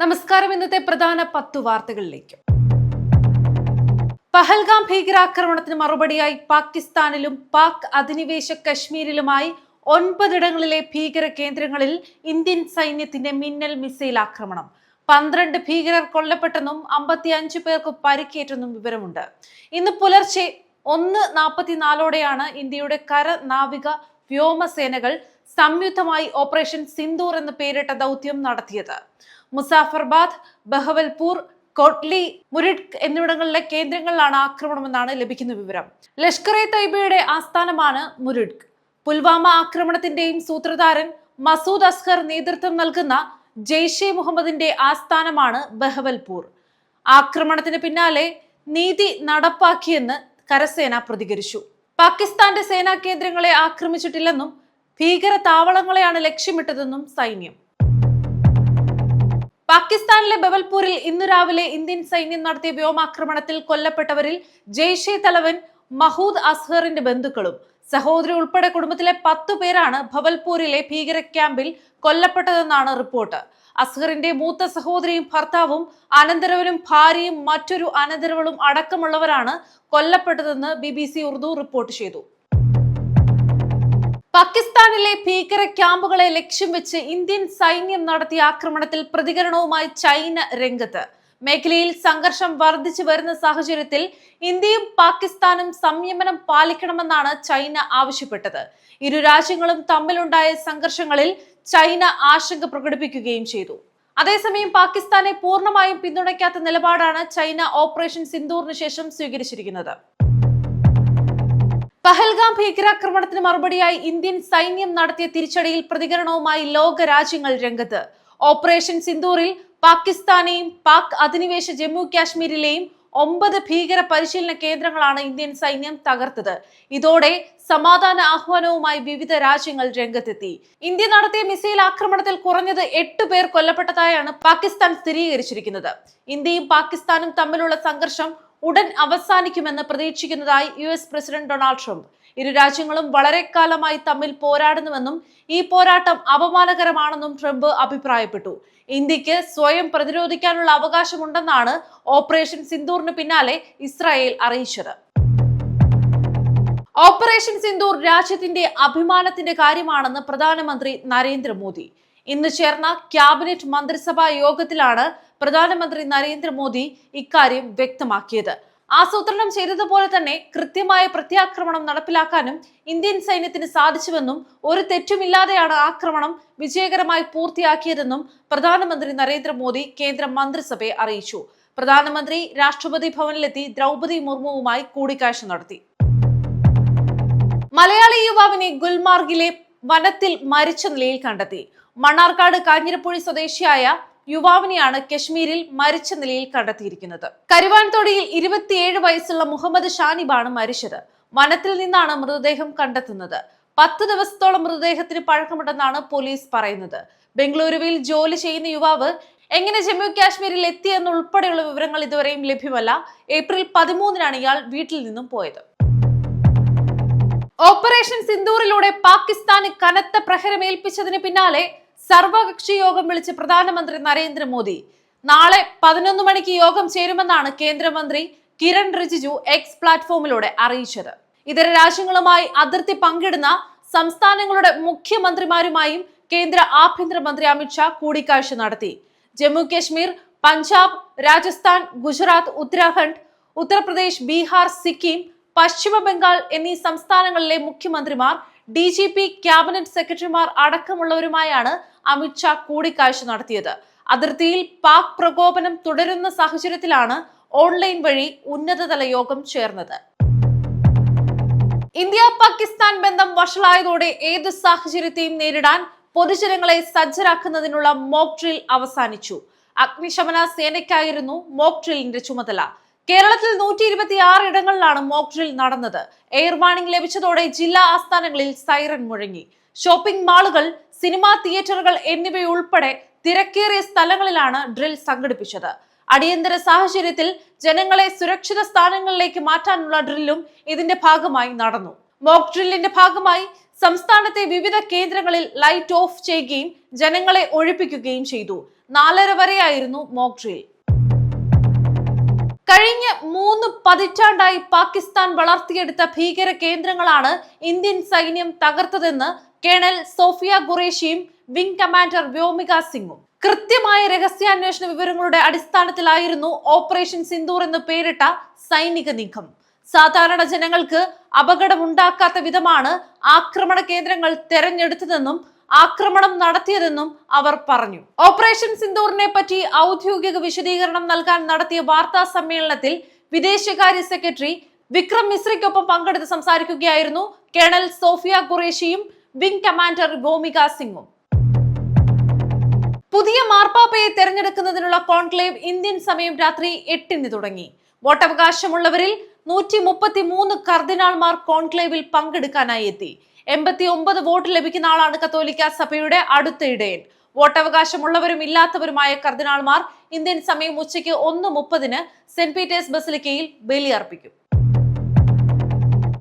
നമസ്കാരം. ഇന്നത്തെ പ്രധാന 10 വാർത്തകളിലേക്ക്. പഹൽഗാം ഭീകരാക്രമണത്തിന് മറുപടിയായി പാകിസ്ഥാനിലും പാക് അധിനിവേശ കശ്മീരിലുമായി 9 ഇടങ്ങളിലെ ഭീകര കേന്ദ്രങ്ങളിൽ ഇന്ത്യൻ സൈന്യത്തിന്റെ മിന്നൽ മിസൈൽ ആക്രമണം. 12 ഭീകരർ കൊല്ലപ്പെട്ടെന്നും 55 പേർക്ക് പരിക്കേറ്റെന്നും വിവരമുണ്ട്. ഇന്ന് പുലർച്ചെ 1:44 ഇന്ത്യയുടെ കര, നാവിക, വ്യോമസേനകൾ സംയുക്തമായി ഓപ്പറേഷൻ സിന്ദൂർ എന്ന പേരിട്ട ദൗത്യം നടത്തിയത്. മുസാഫർബാദ്, ബഹവൽപൂർ, കോട്ട്ലി, മുരിഡ് എന്നിവിടങ്ങളിലെ കേന്ദ്രങ്ങളിലാണ് ആക്രമണമെന്നാണ് ലഭിക്കുന്ന വിവരം. ലഷ്കർ-ഇ-തയ്ബയുടെ ആസ്ഥാനമാണ് മുരിഡ്. പുൽവാമ ആക്രമണത്തിന്റെയും സൂത്രധാരൻ മസൂദ് അസ്ഹർ നേതൃത്വം നൽകുന്ന ജെയ്ഷെ മുഹമ്മദിന്റെ ആസ്ഥാനമാണ് ബഹവൽപൂർ. ആക്രമണത്തിന് പിന്നാലെ നീതി നടപ്പാക്കിയെന്ന് കരസേന പ്രതികരിച്ചു. പാകിസ്ഥാന്റെ സേനാ കേന്ദ്രങ്ങളെ ആക്രമിച്ചിട്ടില്ലെന്നും ഭീകര താവളങ്ങളെയാണ് ലക്ഷ്യമിട്ടതെന്നും സൈന്യം. പാകിസ്ഥാനിലെ ബവൽപൂരിൽ ഇന്നു രാവിലെ ഇന്ത്യൻ സൈന്യം നടത്തിയ വ്യോമാക്രമണത്തിൽ കൊല്ലപ്പെട്ടവരിൽ ജെയ്ഷെ തലവൻ മസൂദ് അസ്ഹറിന്റെ ബന്ധുക്കളും സഹോദരി ഉൾപ്പെടെ കുടുംബത്തിലെ 10 പേരാണ് ഭവൽപൂരിലെ ഭീകര ക്യാമ്പിൽ കൊല്ലപ്പെട്ടതെന്നാണ് റിപ്പോർട്ട്. അസ്ഹറിന്റെ മൂത്ത സഹോദരിയും ഭർത്താവും അനന്തരവനും ഭാര്യയും മറ്റൊരു അനന്തരവളും അടക്കമുള്ളവരാണ് കൊല്ലപ്പെട്ടതെന്ന് BBC ഉർദു റിപ്പോർട്ട് ചെയ്തു. പാകിസ്ഥാനിലെ ഭീകര ക്യാമ്പുകളെ ലക്ഷ്യം വെച്ച് ഇന്ത്യൻ സൈന്യം നടത്തിയ ആക്രമണത്തിൽ പ്രതികരണവുമായി ചൈന രംഗത്ത്. മേഖലയിൽ സംഘർഷം വർദ്ധിച്ചു വരുന്ന സാഹചര്യത്തിൽ ഇന്ത്യയും പാകിസ്ഥാനും സംയമനം പാലിക്കണമെന്നാണ് ചൈന ആവശ്യപ്പെട്ടത്. ഇരു രാജ്യങ്ങളും തമ്മിലുണ്ടായ സംഘർഷങ്ങളിൽ ചൈന ആശങ്ക പ്രകടിപ്പിക്കുകയും ചെയ്തു. അതേസമയം പാകിസ്ഥാനെ പൂർണ്ണമായും പിന്തുണയ്ക്കാത്ത നിലപാടാണ് ചൈന ഓപ്പറേഷൻ സിന്ദൂറിന് ശേഷം സ്വീകരിച്ചിരിക്കുന്നത്. പഹൽഗാം ഭീകരാക്രമണത്തിന് മറുപടിയായി ഇന്ത്യൻ സൈന്യം നടത്തിയ തിരിച്ചടിയിൽ പ്രതികരണവുമായി ലോക രാജ്യങ്ങൾ രംഗത്ത്. ഓപ്പറേഷൻ സിന്ദൂറിൽ പാകിസ്ഥാനെയും പാക് അധിനിവേശ ജമ്മു കാശ്മീരിലെയും 9 ഭീകര പരിശീലന കേന്ദ്രങ്ങളാണ് ഇന്ത്യൻ സൈന്യം തകർത്തത്. ഇതോടെ സമാധാന ആഹ്വാനവുമായി വിവിധ രാജ്യങ്ങൾ രംഗത്തെത്തി. ഇന്ത്യ നടത്തിയ മിസൈൽ ആക്രമണത്തിൽ കുറഞ്ഞത് 8 പേർ കൊല്ലപ്പെട്ടതായാണ് പാകിസ്ഥാൻ സ്ഥിരീകരിച്ചിരിക്കുന്നത്. ഇന്ത്യയും പാകിസ്ഥാനും തമ്മിലുള്ള സംഘർഷം ഉടൻ അവസാനിക്കുമെന്ന് പ്രതീക്ഷിക്കുന്നതായി US പ്രസിഡന്റ് ഡൊണാൾഡ് ട്രംപ്. ഇരു രാജ്യങ്ങളും വളരെ കാലമായി തമ്മിൽ പോരാടുന്നുവെന്നും ഈ പോരാട്ടം അപമാനകരമാണെന്നും ട്രംപ് അഭിപ്രായപ്പെട്ടു. ഇന്ത്യക്ക് സ്വയം പ്രതിരോധിക്കാനുള്ള അവകാശമുണ്ടെന്നാണ് ഓപ്പറേഷൻ സിന്ദൂറിന് പിന്നാലെ ഇസ്രായേൽ അറിയിച്ചത്. ഓപ്പറേഷൻ സിന്ദൂർ രാജ്യത്തിന്റെ അഭിമാനത്തിന്റെ കാര്യമാണെന്ന് പ്രധാനമന്ത്രി നരേന്ദ്രമോദി. ഇന്ന് ചേർന്ന ക്യാബിനറ്റ് മന്ത്രിസഭാ യോഗത്തിലാണ് പ്രധാനമന്ത്രി നരേന്ദ്രമോദി ഇക്കാര്യം വ്യക്തമാക്കിയത്. ആസൂത്രണം ചെയ്തതുപോലെ തന്നെ കൃത്യമായ പ്രത്യാക്രമണം നടപ്പിലാക്കാനും ഇന്ത്യൻ സൈന്യത്തിന് സാധിച്ചുവെന്നും ഒരു തെറ്റുമില്ലാതെയാണ് ആക്രമണം വിജയകരമായി പൂർത്തിയാക്കിയതെന്നും പ്രധാനമന്ത്രി നരേന്ദ്രമോദി കേന്ദ്ര മന്ത്രിസഭയെ അറിയിച്ചു. പ്രധാനമന്ത്രി രാഷ്ട്രപതി ഭവനിലെത്തി ദ്രൗപദി മുർമുവുമായി കൂടിക്കാഴ്ച നടത്തി. മലയാളി യുവാവിനെ ഗുൽമാർഗിലെ വനത്തിൽ മരിച്ച നിലയിൽ കണ്ടെത്തി. മണ്ണാർക്കാട് കാഞ്ഞിരപ്പുഴി സ്വദേശിയായ യുവാവിനെയാണ് കശ്മീരിൽ മരിച്ച നിലയിൽ കണ്ടെത്തിയിരിക്കുന്നത്. കരുവാൻതൊടിയിൽ 27 വയസ്സുള്ള മുഹമ്മദ് ഷാനിബാണ് മരിച്ചത്. വനത്തിൽ നിന്നാണ് മൃതദേഹം കണ്ടെത്തുന്നത്. 10 ദിവസത്തോളം മൃതദേഹത്തിന് പഴക്കമുണ്ടെന്നാണ് പോലീസ് പറയുന്നത്. ബംഗളൂരുവിൽ ജോലി ചെയ്യുന്ന യുവാവ് എങ്ങനെ ജമ്മു കാശ്മീരിൽ എത്തിയെന്നുൾപ്പെടെയുള്ള വിവരങ്ങൾ ഇതുവരെയും ലഭ്യമല്ല. ഏപ്രിൽ 13 ഇയാൾ വീട്ടിൽ നിന്നും പോയത്. ഓപ്പറേഷൻ സിന്ദൂറിലൂടെ പാകിസ്ഥാന് കനത്ത പ്രഹരമേൽപ്പിച്ചതിന് പിന്നാലെ സർവകക്ഷി യോഗം വിളിച്ച് പ്രധാനമന്ത്രി നരേന്ദ്രമോദി. നാളെ 11 മണിക്ക് യോഗം ചേരുമെന്നാണ് കേന്ദ്രമന്ത്രി കിരൺ റിജിജു എക്സ് പ്ലാറ്റ്ഫോമിലൂടെ അറിയിച്ചത്. ഇതര രാജ്യങ്ങളുമായി അതിർത്തി പങ്കിടുന്ന സംസ്ഥാനങ്ങളുടെ മുഖ്യമന്ത്രിമാരുമായും കേന്ദ്ര ആഭ്യന്തരമന്ത്രി അമിത്ഷാ കൂടിക്കാഴ്ച നടത്തി. ജമ്മു കാശ്മീർ, പഞ്ചാബ്, രാജസ്ഥാൻ, ഗുജറാത്ത്, ഉത്തരാഖണ്ഡ്, ഉത്തർപ്രദേശ്, ബീഹാർ, സിക്കിം, പശ്ചിമ ബംഗാൾ എന്നീ സംസ്ഥാനങ്ങളിലെ മുഖ്യമന്ത്രിമാർ, DGP, ക്യാബിനറ്റ് സെക്രട്ടറിമാർ അടക്കമുള്ളവരുമായാണ് അമിത്ഷാ കൂടിക്കാഴ്ച നടത്തിയത്. അതിർത്തിയിൽ പാക് പ്രകോപനം തുടരുന്ന സാഹചര്യത്തിലാണ് ഓൺലൈൻ വഴി ഉന്നതതല യോഗം ചേർന്നത്. ഇന്ത്യ പാകിസ്ഥാൻ ബന്ധം വഷളായതോടെ ഏതു സാഹചര്യത്തെയും നേരിടാൻ പൊതുജനങ്ങളെ സജ്ജരാക്കുന്നതിനുള്ള മോക്ക് ഡ്രിൽ അവസാനിച്ചു. അഗ്നിശമന സേനയ്ക്കായിരുന്നു മോക്ക് ഡ്രില്ലിന്റെ ചുമതല. കേരളത്തിൽ 126 ഇടങ്ങളിലാണ് മോക്ക് ഡ്രിൽ നടന്നത്. എയർ വാർണിംഗ് ലഭിച്ചതോടെ ജില്ലാ ആസ്ഥാനങ്ങളിൽ സൈറൻ മുഴങ്ങി. ഷോപ്പിംഗ് മാളുകൾ, സിനിമാ തിയേറ്ററുകൾ എന്നിവയുൾപ്പെടെ തിരക്കേറിയ സ്ഥലങ്ങളിലാണ് ഡ്രിൽ സംഘടിപ്പിച്ചത്. അടിയന്തര സാഹചര്യത്തിൽ ജനങ്ങളെ സുരക്ഷിത സ്ഥാനങ്ങളിലേക്ക് മാറ്റാനുള്ള ഡ്രില്ലും ഇതിന്റെ ഭാഗമായി നടന്നു. മോക്ക് ഡ്രില്ലിന്റെ ഭാഗമായി സംസ്ഥാനത്തെ വിവിധ കേന്ദ്രങ്ങളിൽ ലൈറ്റ് ഓഫ് ചെയ്യുകയും ജനങ്ങളെ ഒഴിപ്പിക്കുകയും ചെയ്തു. 4:30 വരെയായിരുന്നു മോക്ക് ഡ്രിൽ. കഴിഞ്ഞ 3 പതിറ്റാണ്ടായി പാകിസ്ഥാൻ വളർത്തിയെടുത്ത ഭീകര കേന്ദ്രങ്ങളാണ് ഇന്ത്യൻ സൈന്യം തകർത്തതെന്ന് കേണൽ സോഫിയ ഖുറേഷിയും വിംഗ് കമാൻഡർ വ്യോമിക സിംഗും. കൃത്യമായ രഹസ്യാന്വേഷണ വിവരങ്ങളുടെ അടിസ്ഥാനത്തിലായിരുന്നു ഓപ്പറേഷൻ സിന്ദൂർ എന്ന് പേരിട്ട സൈനിക നീക്കം. സാധാരണ ജനങ്ങൾക്ക് അപകടമുണ്ടാക്കാത്ത വിധമാണ് ആക്രമണ കേന്ദ്രങ്ങൾ തെരഞ്ഞെടുത്തതെന്നും ആക്രമണം നടത്തിയതെന്നും അവർ പറഞ്ഞു. ഓപ്പറേഷൻ സിന്ദൂറിനെ പറ്റി ഔദ്യോഗിക വിശദീകരണം നൽകാൻ നടത്തിയ വാർത്താ സമ്മേളനത്തിൽ വിദേശകാര്യ സെക്രട്ടറി വിക്രം മിശ്രയ്ക്കൊപ്പം പങ്കെടുത്ത് സംസാരിക്കുകയായിരുന്നു കേണൽ സോഫിയ ഖുറേഷിയും വിംഗ് കമാൻഡർ വ്യോമിക സിംഗും. പുതിയ മാർപ്പാപ്പയെ തെരഞ്ഞെടുക്കുന്നതിനുള്ള കോൺക്ലേവ് ഇന്ത്യൻ സമയം രാത്രി 8-ന് തുടങ്ങി. വോട്ടവകാശമുള്ളവരിൽ 133 കർദിനാൾമാർ കോൺക്ലേവിൽ പങ്കെടുക്കാനായി എത്തി. 89 വോട്ട് ലഭിക്കുന്ന ആളാണ് കത്തോലിക്ക സഭയുടെ അടുത്ത ഇടയൻ. വോട്ടവകാശമുള്ളവരും ഇല്ലാത്തവരുമായ കർദിനാൾമാർ ഇന്ത്യൻ സമയം ഉച്ചയ്ക്ക് 1:30-ന് സെന്റ് പീറ്റേഴ്സ് ബസിലിക്കയിൽ ബലിയർപ്പിക്കും.